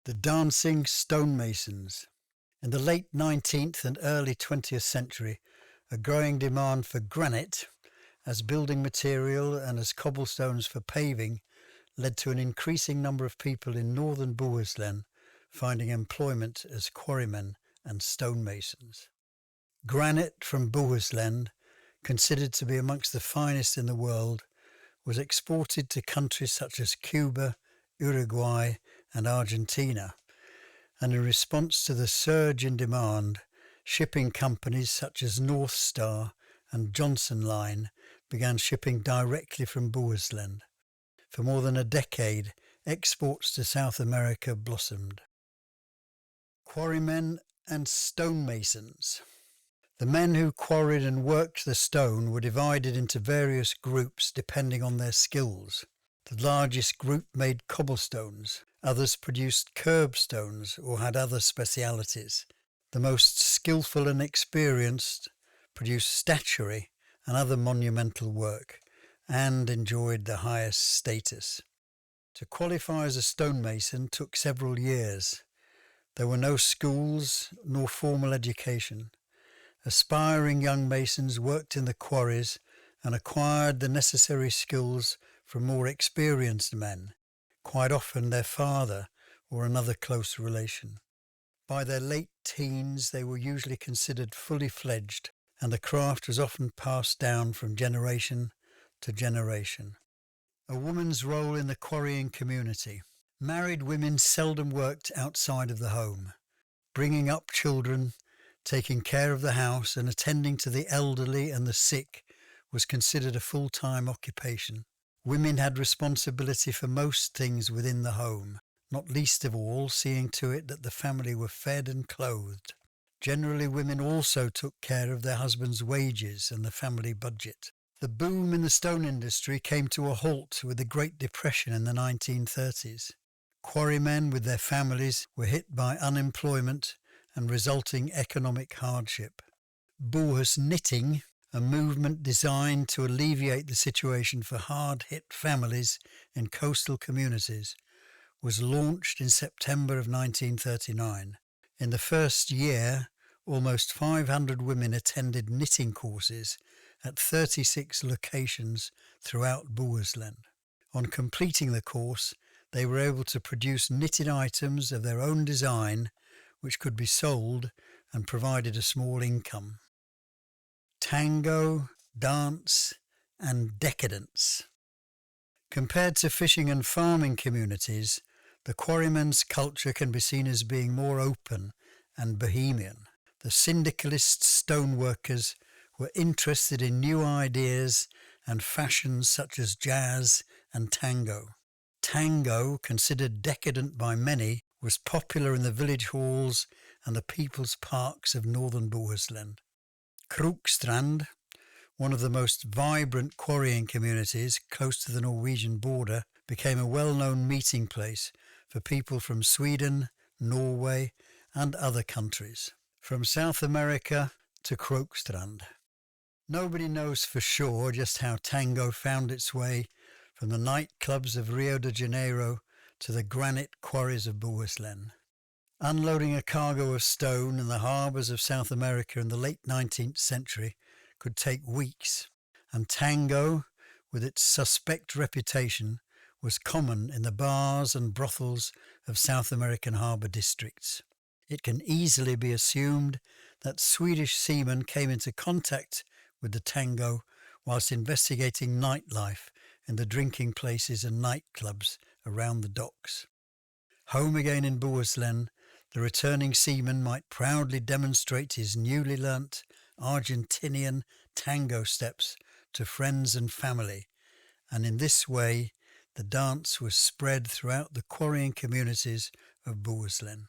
The dancing stonemasons. In the late 19th and early 20th century, a growing demand for granite as building material and as cobblestones for paving led to an increasing number of people in northern Bohuslän finding employment as quarrymen and stonemasons. Granite from Bohuslän, considered to be amongst the finest in the world, was exported to countries such as Cuba, Uruguay and Argentina, and in response to the surge in demand, shipping companies such as North Star and Johnson Line began shipping directly from Bohuslän. For more than a decade, exports to South America blossomed. Quarrymen and stonemasons. The men who quarried and worked the stone were divided into various groups depending on their skills. The largest group made cobblestones, others produced curbstones or had other specialities. The most skillful and experienced produced statuary and other monumental work, and enjoyed the highest status. To qualify as a stonemason took several years. There were no schools nor formal education. Aspiring young masons worked in the quarries and acquired the necessary skills from more experienced men, quite often their father or another close relation. By their late teens, they were usually considered fully fledged, and the craft was often passed down from generation to generation. A woman's role in the quarrying community. Married women seldom worked outside of the home. Bringing up children, taking care of the house and attending to the elderly and the sick was considered a full-time occupation. Women had responsibility for most things within the home, not least of all seeing to it that the family were fed and clothed. Generally, women also took care of their husbands' wages and the family budget. The boom in the stone industry came to a halt with the Great Depression in the 1930s. Quarrymen with their families were hit by unemployment and resulting economic hardship. Bohus knitting, a movement designed to alleviate the situation for hard-hit families in coastal communities, was launched in September of 1939. In the first year, almost 500 women attended knitting courses at 36 locations throughout Bohuslän. On completing the course, they were able to produce knitted items of their own design, which could be sold and provided a small income. Tango, dance, and decadence. Compared to fishing and farming communities, the quarrymen's culture can be seen as being more open and bohemian. The syndicalist stoneworkers were interested in new ideas and fashions such as jazz and tango. Tango, considered decadent by many, was popular in the village halls and the people's parks of northern Bohuslän. Strömstad, one of the most vibrant quarrying communities close to the Norwegian border, became a well-known meeting place for people from Sweden, Norway, and other countries. From South America to Strömstad. Nobody knows for sure just how tango found its way from the nightclubs of Rio de Janeiro to the granite quarries of Bohuslän. Unloading a cargo of stone in the harbours of South America in the late 19th century could take weeks, and tango, with its suspect reputation, was common in the bars and brothels of South American harbour districts. It can easily be assumed that Swedish seamen came into contact with the tango whilst investigating nightlife in the drinking places and nightclubs around the docks. Home again in Bohuslän, the returning seaman might proudly demonstrate his newly learnt Argentinian tango steps to friends and family, and in this way the dance was spread throughout the quarrying communities of Bohuslän.